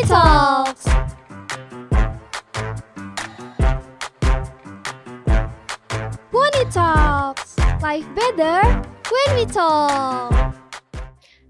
Talks. Wani Talks. Life better when we talk.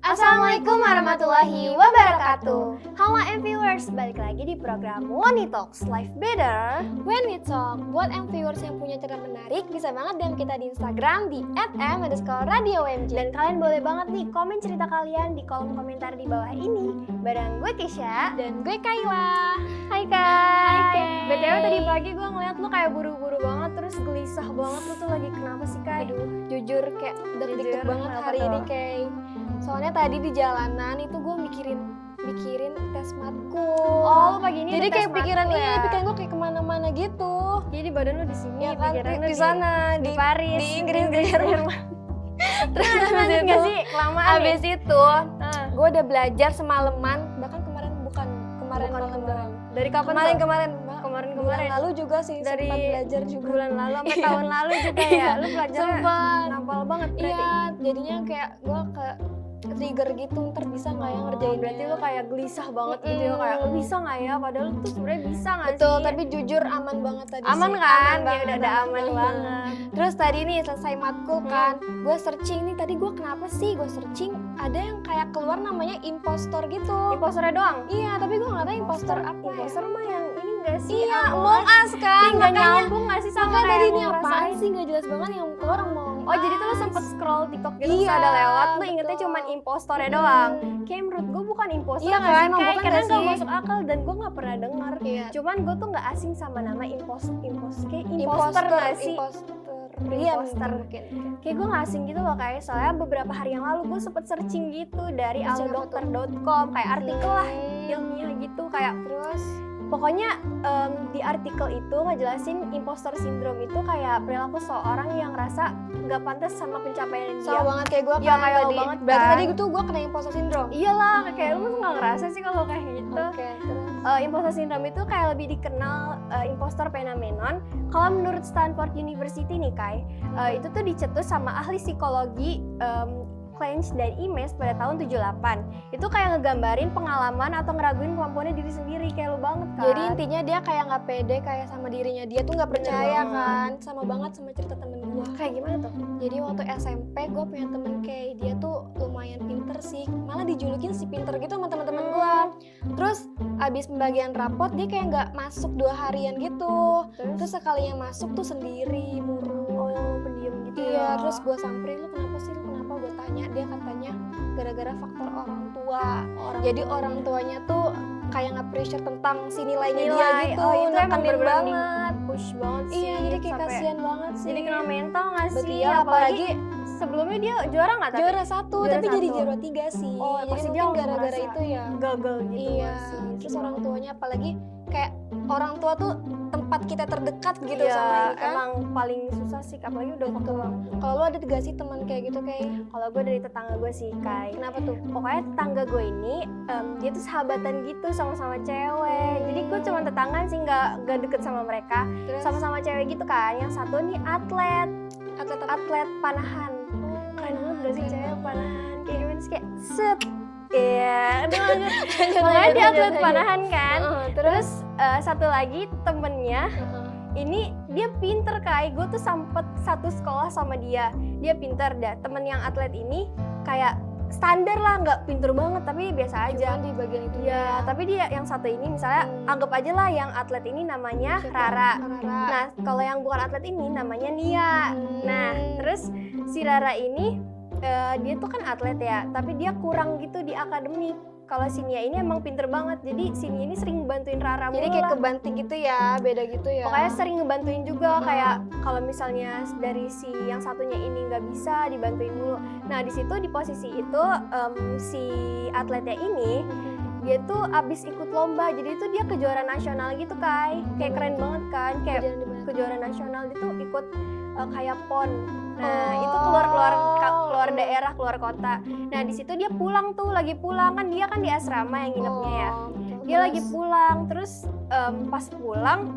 Assalamualaikum warahmatullahi wabarakatuh. Halo viewers, balik lagi di program Wani Talks Life Better When we talk, buat viewers yang punya cerita menarik, bisa banget DM kita di Instagram di @m_radio_wmj. Dan kalian boleh banget nih komen cerita kalian di kolom komentar di bawah ini. Bareng gue Keisha Dan gue Kayla. Hai Kai. Hai, Kai. BTW tadi pagi gue ngeliat lu kayak buru-buru banget, terus gelisah banget. Lu tuh lagi kenapa sih Kai? Aduh, jujur kayak deg-deg Jujur, banget kenapa hari tuh? ini kayak. Soalnya tadi di jalanan itu gue mikirin tes matkul. Oh, lu pagi ini Jadi ada kayak tes pikiran matkul ya? pikiran gue kayak kemana-mana gitu. Jadi badan lu di sini, Ya kan, pikiran lu di sana, di Paris, di Inggris, di Jerman. Terus lanjut nggak sih kelamaan? Abis itu Ah. gue udah belajar semalaman. Bahkan kemarin Bukan malam doang. Dari kapan Kemarin tuh? Kemarin Kemarin. lalu juga sih Dari sempat belajar juga. bulan lalu sampai Iya. tahun lalu juga ya. Lu belajarnya Sempat. nampal banget berarti. Iya, jadinya kayak gue ke trigger gitu, ntar bisa nggak ya ngerjain. Berarti lu kayak gelisah banget gitu ya, kayak lu bisa nggak ya? Padahal lu tuh sebenarnya bisa nggak sih? Betul, tapi jujur aman banget tadi aman sih. kan? Ya banget, udah ada aman banget. Terus tadi nih selesai matkul kan, gue searching nih tadi gue kenapa sih gue searching ada yang kayak keluar namanya impostor gitu. Imposternya doang. Iya, tapi gue nggak tahu impostor apa ya. Imposter mah yang ini enggak sih? Iya, Among Us kan. Nggak nyambung nggak sih sama Makanya kayak tadi yang ini gua apaan rasain? sih nggak jelas banget yang keluar Among Oh jadi tuh lu Us. sempet scroll TikTok gitu Iya, terus ada lewat, lu ingetnya betul. cuman impostornya doang. Kayak menurut gue bukan impostor Iya nggak kan, sih? emang Kayak bukan karena nggak nggak sih? masuk akal dan gue nggak pernah dengar. Iya. Cuman gue tuh nggak asing sama nama imposter nggak sih? Impostor. Iya, Impostor mungkin. Kayak gue nggak asing gitu loh, kayak soalnya beberapa hari yang lalu gue sempet searching gitu dari Searching apa alodokter.com, kayak artikel lah ilmiah gitu, kayak Terus pokoknya di artikel itu ngejelasin imposter syndrome itu kayak perilaku seorang yang ngerasa nggak pantas sama pencapaian dia. sama banget kayak gue Iya, kayak lo banget Berarti kan? tadi tuh gue kena impostor syndrome. Iyalah, kayak lu tuh nggak ngerasa sih kalau kayak gitu. Oke, terus Imposter syndrome itu kayak lebih dikenal impostor phenomenon. Kalau menurut Stanford University nih Kai, itu tuh dicetus sama ahli psikologi Clench dan Imes pada tahun 78. Itu kayak ngegambarin pengalaman atau ngeraguin kemampuannya diri sendiri, kayak lu banget kan. jadi intinya dia kayak nggak pede kayak sama dirinya dia tuh nggak Bener percaya banget. kan, sama banget sama cerita temen gue. kayak gimana tuh? Jadi waktu SMP gue punya temen kayak dia tuh lumayan pinter sih, malah dijulukin si pinter gitu sama teman-teman gue. Terus abis pembagian rapot dia kayak nggak masuk 2 harian gitu. Terus sekalinya masuk tuh sendiri murung. Pendiam gitu Iya, ya. terus gue samperin, lu kenapa sih, lu kenapa? Gue tanya, dia katanya gara-gara faktor orang tua. Jadi orang tuanya tuh kayak nge-pressure tentang si nilainya dia nilai, gitu. oh itu emang nekenin bener-bener banget. push banget sih. Iya, jadi kayak sampai kasihan banget sih. jadi kena mental nggak Betul, sih? iya, apalagi sebelumnya dia juara nggak tapi? juara 1, Juara tapi jadi 1. juara 3 sih. Oh, jadi pasti dia mungkin langsung gara-gara merasa itu ya. gagal gitu. Iya, nggak sih? terus orang tuanya apalagi kayak orang tua tuh tempat kita terdekat gitu Iya, sama ini kan. emang paling susah sih, apalagi udah waktu orang tua. Kalau lu ada gak sih teman kayak gitu kayak? Kalau gue dari tetangga gue sih Kai. Kenapa tuh? Pokoknya tetangga gue ini dia tuh sahabatan gitu sama-sama cewek. Jadi gue cuma tetanggaan sih, nggak deket sama mereka. Terus Sama-sama cewek gitu kan. Yang satu nih atlet panahan. Keren banget gak sih cewek panahan? Kayak gimana sih, kayak set. Iya, udah lanjut. Pokoknya dia atlet panahan kan. Terus satu lagi temennya ini dia pinter Kai, gue tuh sempet satu sekolah sama dia. Dia pinter dah, temen yang atlet ini kayak standar lah, nggak pinter banget tapi biasa aja. Cuman di bagian itu Ya, tapi dia yang satu ini misalnya anggap aja lah yang atlet ini namanya Rara. Nah, kalau yang bukan atlet ini namanya Nia. Nah, terus si Rara ini dia tuh kan atlet ya, tapi dia kurang gitu di akademik. Kalau si Nia ini emang pinter banget, jadi si Nia ini sering bantuin Rara jadi mulu kayak lah. kebanting gitu ya, beda gitu ya. Pokoknya sering ngebantuin juga, kayak kalau misalnya dari si yang satunya ini nggak bisa dibantuin dulu. Nah di situ di posisi itu si atletnya ini dia tuh abis ikut lomba, jadi itu dia kejuaraan nasional gitu Kai. Kayak keren banget kan, kayak Kejadian di mana? kejuaraan nasional dia tuh ikut kayak PON. Nah itu keluar daerah, keluar kota. Nah di situ dia pulang tuh, lagi pulang kan, dia kan di asrama yang nginepnya ya. Dia lagi pulang, terus pas pulang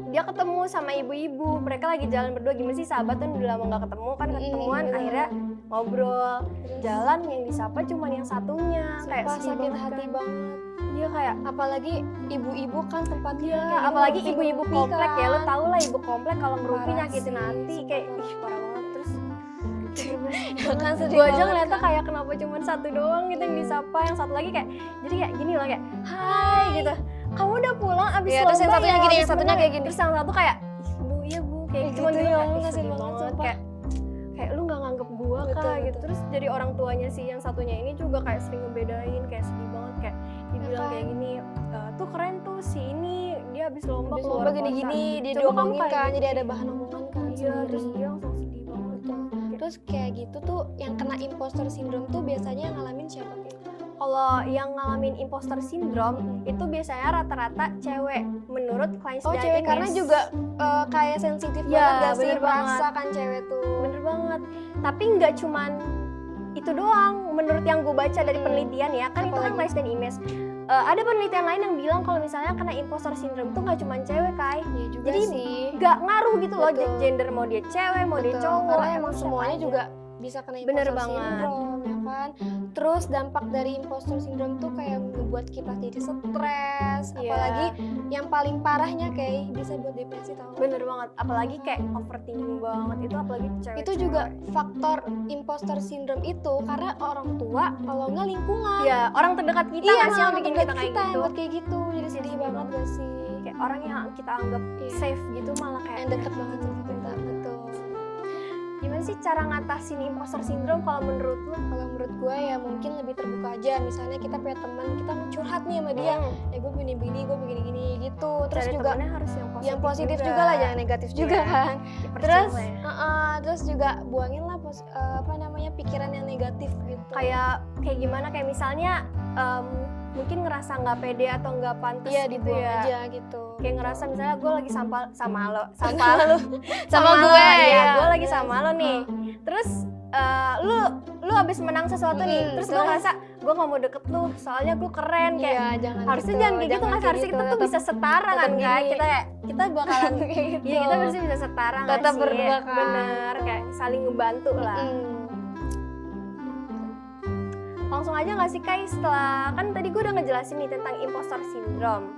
dia ketemu sama ibu-ibu, mereka lagi jalan berdua. Gimana sih sahabat kan udah lama gak ketemu kan, ketemuan bener. akhirnya ngobrol. Jalan yang disapa cuma yang satunya, kayak Sumpah sedih sakit banget hati kan. banget. Iya Iya kayak apalagi ibu-ibu kan tempatnya iya, kayak apalagi ngerumpi ibu-ibu komplek ya, lo kan. tau lah ibu komplek kalau ngerumpi Parah nyakitin sih, hati kayak sumpah. ih parah banget. Terus Kan sedih gue aja banget ngeliatnya kan. kayak kenapa cuma satu doang gitu yang disapa, yang satu lagi kayak jadi kayak gini loh kayak hai gitu, kamu udah pulang abis Iya, terus yang lomba satunya ya, gini, abis yang satunya menang ya?" kayak gini. Terus yang satu kayak "Ih, bu iya bu kayak Gitu cuma ya, gitu kayak, Allah, "Ih, kasihan sedih banget, sumpah." kayak lu nggak nganggep gua Betul, kak gitu. betul. Terus jadi orang tuanya sih yang satunya ini juga kayak sering ngebedain, kayak sedih banget kayak dibilang kan? kayak gini, tuh keren tuh si ini dia abis lomba Habis keluar lomba kota. gini-gini dia Coba kamu diomongin kayak kan, gitu. jadi ada bahan omongan kan Iya terus sendiri. dia langsung sedih banget. Betul. Terus kayak gitu tuh yang kena imposter syndrome tuh biasanya yang ngalamin siapa sih? Kalau yang ngalamin imposter syndrome itu biasanya rata-rata cewek menurut Klein Oh cewek, karena juga kayak sensitif Ya, banget gak sih bener banget. perasa kan cewek tuh. bener banget. Tapi nggak cuman itu doang. Menurut yang gue baca dari penelitian ya, kan itu kan Apalagi? Klein dan Imes. Ada penelitian lain yang bilang kalau misalnya kena imposter syndrome tuh nggak cuman cewek kai. Iya juga Jadi sih. nggak ngaruh gitu loh Betul. gender, mau dia cewek mau dia Betul, cowok. karena emang siapa semuanya aja. juga bisa kena Bener imposter banget. syndrome ya kan. Terus dampak dari imposter syndrome tuh kayak ngebuat kita jadi stres, Iya. apalagi yang paling parahnya kayak bisa buat depresi tau. Bener banget, apalagi kayak overthinking banget itu, apalagi cewek. Itu juga faktor imposter syndrome itu karena orang tua kalau nggak lingkungan. ya orang terdekat kita Iya, nggak sih yang orang bikin terdekat kita kayak kita yang gitu. buat kayak gitu. Jadi sedih sedih banget gak sih? Kayak orang yang kita anggap Iya. safe gitu malah kayak Yang deket banget sama kita, betul. gimana sih cara ngatasin imposter syndrome kalau menurut lu? Kalau menurut gue ya mungkin lebih terbuka aja. Misalnya kita punya teman, kita mau curhat nih sama dia. Gue begini-begini, gue begini-gini gitu. Terus Cari juga temennya harus yang positif, juga lah, jangan negatif juga Iya. kan. Dipercuma Terus, ya. terus juga buangin lah pikiran yang negatif gitu. kayak gimana, kayak misalnya mungkin ngerasa nggak pede atau nggak pantas iya gitu dibuang ya. aja gitu. Kayak ngerasa misalnya gue lagi sama lu sama lo, gue ya, ya. gue lagi sama lo nih. Terus lu abis menang sesuatu nih, terus gue terus? ngerasa gue nggak mau deket lu, soalnya gue keren kayak. Iya, jangan Harusnya gitu, jangan kayak gitu, mas. Harusnya kita tuh tetap- bisa setara kan, tetap kak. gini. Kita bakalan kayak gitu. iya, kita harusnya bisa setara nggak Tetap sih? berdua kan. Bener, kayak saling ngebantu lah. Langsung aja nggak sih Kai, setelah kan tadi gue udah ngejelasin nih tentang imposter syndrome.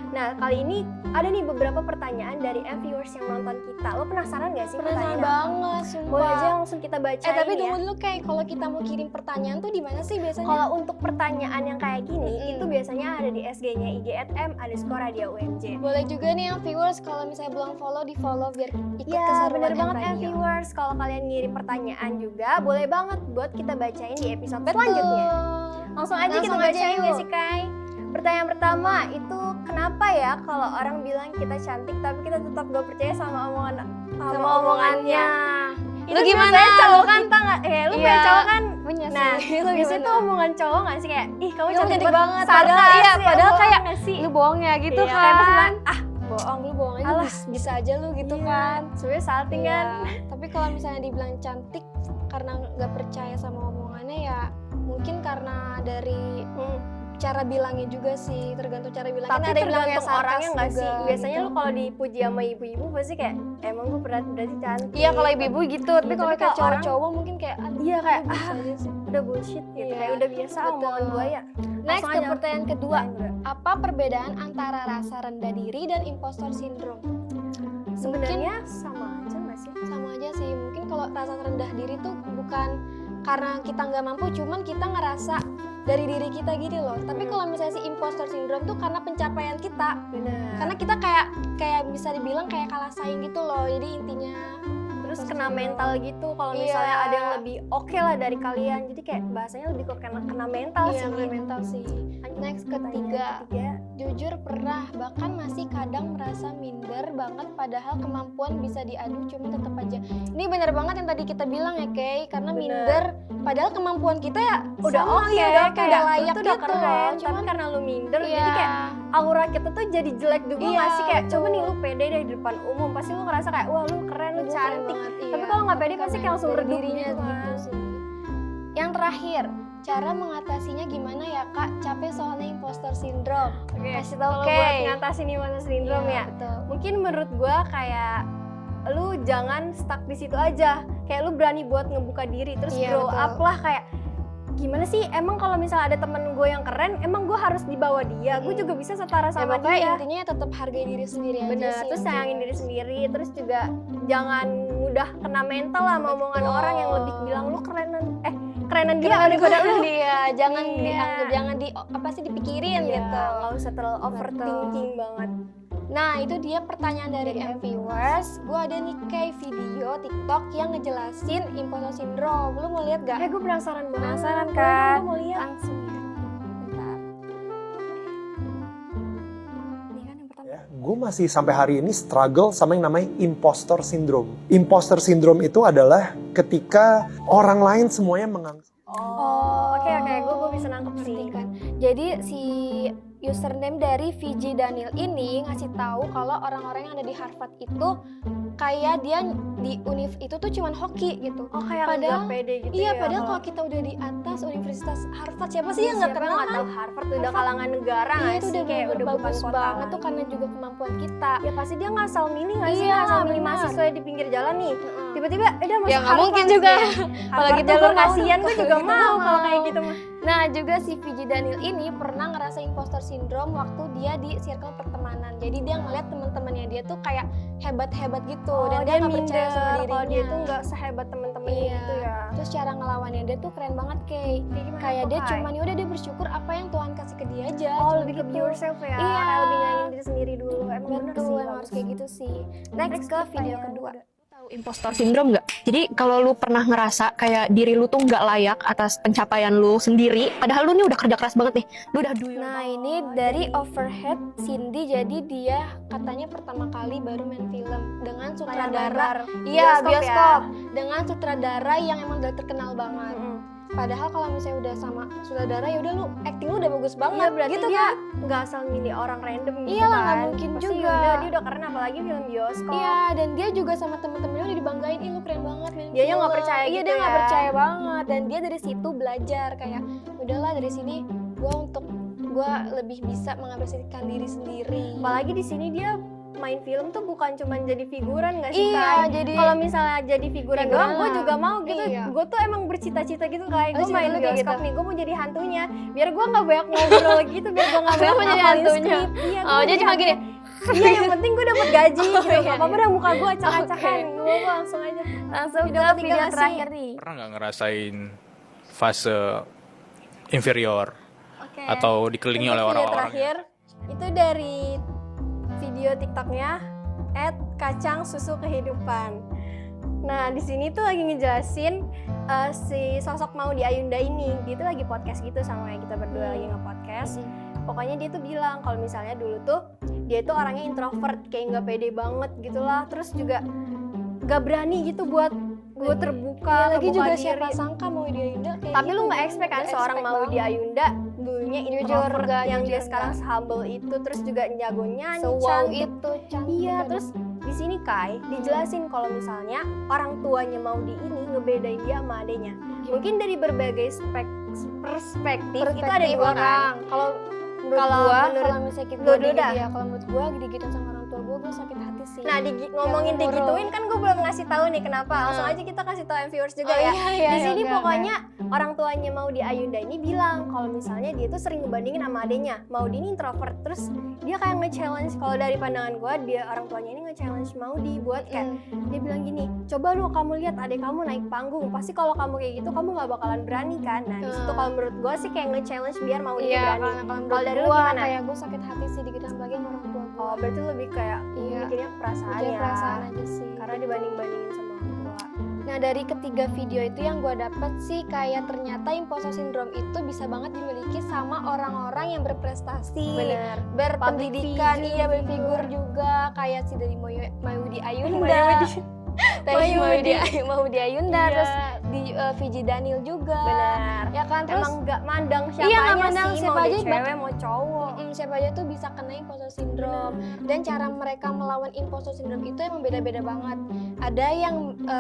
Nah kali ini ada nih beberapa pertanyaan dari viewers yang nonton kita. Lo penasaran nggak sih Penasaran pertanyaan? banget, sumpah. Boleh aja langsung kita bacain tapi ya. tunggu dulu, kayak kalau kita mau kirim pertanyaan tuh di mana sih biasanya? Kalau untuk pertanyaan yang kayak gini, Mm-mm. itu biasanya ada di SG-nya IG@m_radio_umj. boleh juga nih yang viewers kalau misalnya belum follow, di follow biar ikut Ya keseruan bener yang banget radio. viewers, kalau kalian ngirim pertanyaan juga boleh banget buat kita bacain di episode Betul. selanjutnya. Langsung aja kita Langsung aja bacain yuk. ya sih Kai. Pertanyaan pertama itu, kenapa ya kalau orang bilang kita cantik tapi kita tetap gak percaya sama omongannya? Lu gimana? biasanya cowok Lu kan kita nggak, lu Iya. punya cowok kan? punya sih. Nah, Lu biasanya gimana? tuh omongan cowok nggak sih kayak, ih kamu Kamu cantik cantik banget. sadar Padahal nggak iya, sih? padahal Bohong kayak nggak sih? lu bohong ya gitu Iya, kan. kayak pasti bilang, bohong. Lu bohong aja, Alah, bisa aja lu gitu Iya, kan. sebenarnya salting kan? Iya. Tapi kalau misalnya dibilang cantik karena nggak percaya sama omongannya ya mungkin karena dari cara bilangnya juga sih, tergantung cara bilangnya. Tapi Kan ada yang bilang kayak tergantung orangnya sarkas nggak sih? juga, Biasanya gitu. lu kalau dipuji sama ibu-ibu pasti kayak, emang gue berarti cantik. Iya kalau ibu-ibu gitu, tapi Iya, kalau tapi kayak kalau orang- cowok-cowok mungkin kayak Iya, kayak, bisa aja sih. udah bullshit gitu, Iya, kayak udah biasa betul. omongan buaya. Next Langsung ke aja. pertanyaan kedua. Lain, Apa perbedaan antara rasa rendah diri dan impostor syndrome? sebenarnya sama aja nggak sih? Sama aja sih, mungkin kalau rasa rendah diri tuh bukan karena kita nggak mampu, cuman kita ngerasa dari diri kita gini loh. Tapi kalau misalnya si impostor syndrome tuh karena pencapaian kita, Benar. karena kita kayak bisa dibilang kayak kalah saing gitu loh. Jadi intinya Terus kena mental gitu kalau Iya. misalnya ada yang lebih oke lah dari kalian. Jadi kayak bahasanya lebih kok kena mental iya, sih. kena mental sih. Next ketiga, jujur pernah bahkan masih kadang merasa minder banget padahal kemampuan bisa diadu cuma tetap aja. Ini bener banget yang tadi kita bilang ya Kay, karena Bener. minder padahal kemampuan kita ya udah sama, oke, ya, udah kayak udah layak lu tuh udah gitu. keren, Cuman tapi karena lu minder iya, jadi kayak aura kita tuh jadi jelek juga Iya, nggak sih? Kayak coba betul. nih lu pede deh di depan umum, pasti lu ngerasa kayak wah lu keren, lu Gua keren cantik. banget, iya. Tapi kalau nggak pede pasti karena kayak langsung dari redup dirinya gitu kan. gitu sih. Yang terakhir, cara mengatasinya gimana ya Kak? Capek soalnya imposter syndrome. Oke, Kasih tau kalau Kay. buat ngatasin imposter syndrome Iya, ya, betul. mungkin menurut gua kayak lu jangan stuck di situ aja. Kayak lu berani buat ngebuka diri, terus Iya, grow betul. up lah, kayak gimana sih, emang kalau misalnya ada temen gue yang keren, emang gue harus dibawa dia, gue juga bisa setara sama pokoknya dia. intinya tetap hargai diri sendiri aja Bener, sih. terus sayangin diri sendiri, terus juga jangan mudah kena mental lah sama omongan orang yang lebih bilang lu kerenan dia daripada lu. Dia jangan Iya. dianggap, jangan dipikirin gitu. Nggak usah terlalu overthinking banget. Nah itu dia pertanyaan dari viewers. Gue ada nih kayak video TikTok yang ngejelasin imposter syndrome. Lu mau lihat gak? Gue penasaran banget. Penasaran Boleh kan? dong, gue mau lihat. Langsung ya. Bentar. Ini kan yang pertama. Ya, gue masih sampai hari ini struggle sama yang namanya imposter syndrome. Imposter syndrome itu adalah ketika orang lain semuanya menganggap. Oke, gue bisa nangkep sih. Ngerti kan? Jadi si username dari VJ Daniel ini ngasih tahu kalau orang-orang yang ada di Harvard itu kayak dia di univ itu tuh cuman hoki gitu. Oh, kayak Padahal- nggak pede gitu Iya, ya. padahal kalau kita udah di atas Universitas Harvard, siapa sih yang nggak kenal nggak tahu kan? Harvard tuh udah kalangan negara Iya, nggak itu sih? udah Kayak udah bukan bagus kota banget lagi. tuh karena juga kemampuan kita. Ya pasti dia nggak asal milih nggak sih? Iya, Nggak asal milih benar. mahasiswa di pinggir jalan nih. Tiba-tiba dia masuk Ya, nggak mungkin Harvard juga. deh. Kalau Harvard gitu jalur gua mau. kasihan gue juga Gitu mau gua kalau mau. kayak gitu mah. Nah juga si VJ Daniel ini pernah ngerasa imposter syndrome waktu dia di circle pertemanan. Jadi dia ngeliat teman-temannya dia tuh kayak hebat-hebat gitu dan dia nggak percaya sama dirinya. kalau dia tuh nggak sehebat temen-temennya Iya. gitu ya. Terus cara ngelawannya dia tuh keren banget Kay. Kayak dia cuman yaudah dia bersyukur apa yang Tuhan kasih ke dia aja. Oh, Cuma lebih ke gitu. be yourself ya. Iya. Kayak lebih nyayangin diri sendiri dulu. Emang bener Betul, sih. emang harus kayak gitu sih. Next ke video kedua. Impostor syndrome nggak? Jadi kalau lu pernah ngerasa kayak diri lu tuh nggak layak atas pencapaian lu sendiri, padahal lu nih udah kerja keras banget nih, lu udah do your Nah ini dari Overhead Cindy, jadi dia katanya pertama kali baru main film dengan sutradara. Iya, bioskop. Dengan sutradara yang emang udah terkenal banget. Padahal kalau misalnya udah sama sutradara ya udah lu acting lu udah bagus banget. Iya, berarti gitu dia kan? nggak asal milih orang random gitu Iyalah, kan. nggak mungkin Pasti juga. dia udah keren, apalagi film bioskop. Iya, dan dia juga sama temen-temennya udah dibanggain, ih lu keren banget main Dianya film." nggak percaya Iya, gitu dia nggak ya. percaya banget. Dan dia dari situ belajar kayak udahlah dari sini gua lebih bisa mengapresiasikan diri sendiri. Apalagi di sini dia main film tuh bukan cuma jadi figuran nggak sih Iya, Kai? jadi Kalau misalnya jadi figuran doang, gue Figuran. juga mau gitu. Iya. Gue tuh emang bercita-cita gitu kayak gue cita main lu kayak bioskop gitu? nih, gue mau jadi hantunya. Biar gue nggak banyak ngobrol gitu, biar gue nggak banyak mau jadi ngapalin hantunya? skrip. Iya, gua Oh, mau jadi cuma gini. Iya, yang penting gue dapet gaji gitu. iya, Gak apa-apa iya. dah muka gue acak-acakan. Oke. Gue langsung aja. Langsung Video ke ketiga video nggak sih? terakhir nih. Pernah nggak ngerasain fase inferior Oke. atau dikelilingi Untuk oleh video orang-orang? terakhir itu dari video TikToknya @kacangsusukehidupan. Nah di sini tuh lagi ngejelasin si sosok Maudy Ayunda ini, dia tuh lagi podcast gitu sama kayak kita berdua lagi nge-podcast. Pokoknya dia tuh bilang kalau misalnya dulu tuh dia tuh orangnya introvert, kayak nggak pede banget gitulah, terus juga nggak berani gitu buat gue terbuka, Ya, lagi kebuka juga diri. siapa sangka Maudy Ayunda kayak Tapi gitu. lu nggak expect kan Nggak seorang expect Maudy banget. Ayunda dulunya Jujur introvert nggak, yang dia jujur sekarang nggak. humble itu, terus juga jago nyanyi, So-wow cantik. itu cantik. Iya, kan. terus di sini Kai dijelasin kalau misalnya orang tuanya Maudy ini ngebedain dia sama adenya. Mungkin dari berbagai perspektif itu ada dua kan. orang. Kalau menurut Kalau gua, menurut kalau misalnya kita lu dulu dah. ya, kalau menurut gua digituin sama orang tua gua sakit hati sih. Nah, ngomongin Yang digituin kan gue belum ngasih tahu nih kenapa. Langsung aja kita kasih tahu viewers juga ya. Iya, Di sini pokoknya orang tuanya Maudy Ayunda ini bilang kalau misalnya dia tuh sering ngebandingin sama adenya. Maudy ini introvert, terus dia kayak nge-challenge, kalau dari pandangan gue dia orang tuanya ini nge-challenge Maudy buat kayak dia bilang gini, coba lu kamu lihat adek kamu naik panggung, pasti kalau kamu kayak gitu kamu nggak bakalan berani kan. Nah di situ kalau menurut gue sih kayak nge-challenge biar Maudy Iya, berani. kalau Kalau dari lu gua gimana? kayak gua sakit hati sih digituin apalagi sama orang tua gua. Oh berarti lebih kayak Iya. mikirnya perasaan Jadi ya. perasaan aja sih. Karena dibanding-bandingin sama orang tua. Nah dari ketiga video itu yang gue dapet sih kayak ternyata imposter syndrome itu bisa banget dimiliki sama orang-orang yang berprestasi, Bener. berpendidikan, Public iya figure. berfigur juga kayak si dari Maudy Ayunda, Maudy Ayunda, Iya. terus di VJ Daniel juga, Benar. ya kan terus Emang nggak mandang siapanya Iya, nggak mandang sih, siapa mau aja, dia cewek mau cowok. siapa aja tuh bisa kena imposter syndrome. Dan cara mereka melawan imposter syndrome itu emang beda-beda banget. Ada yang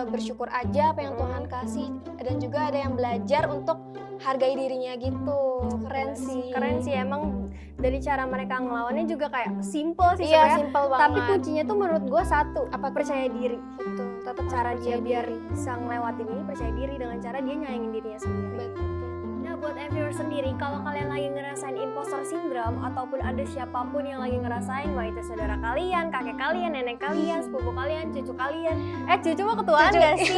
bersyukur aja apa yang Tuhan kasih, dan juga ada yang belajar untuk hargai dirinya gitu. Keren sih. Keren sih emang dari cara mereka ngelawannya juga kayak simple sih Iya, sebenarnya. simple banget. Tapi kuncinya tuh menurut gue satu, Apa tuh? percaya diri. Betul. Tetap Cara harus dia percaya biar diri. bisa ngelewatin ini percaya diri dengan cara dia nyayangin dirinya sendiri. Betul. Nah buat viewers sendiri, kalau kalian lagi ngerasain impostor syndrome ataupun ada siapapun yang lagi ngerasain, wah itu saudara kalian, kakek kalian, nenek kalian, sepupu kalian, cucu kalian, cucu mah ketuaan gak sih?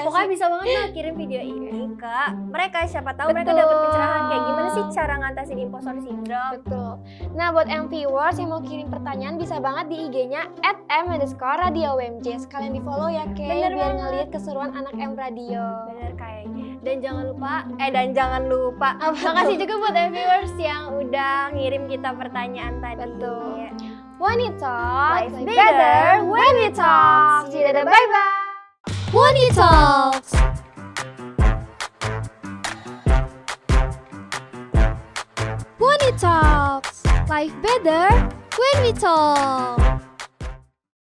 Pokoknya bisa banget lah kirim video ini ke mereka, siapa tahu mereka dapat pencerahan kayak gimana sih cara ngatasin impostor syndrome. Betul. Nah, buat viewers yang mau kirim pertanyaan bisa banget di IG-nya @m_radio_wmj. Sekalian di-follow ya, Kay, Bener biar banget. ngeliat keseruan anak M Radio. Bener kayaknya. Dan jangan lupa, makasih juga buat viewers yang udah ngirim kita pertanyaan tadi. Betul. When we talk, Life life better when we talk. See you later, bye-bye. When we talk. When we talk, life better when we talk.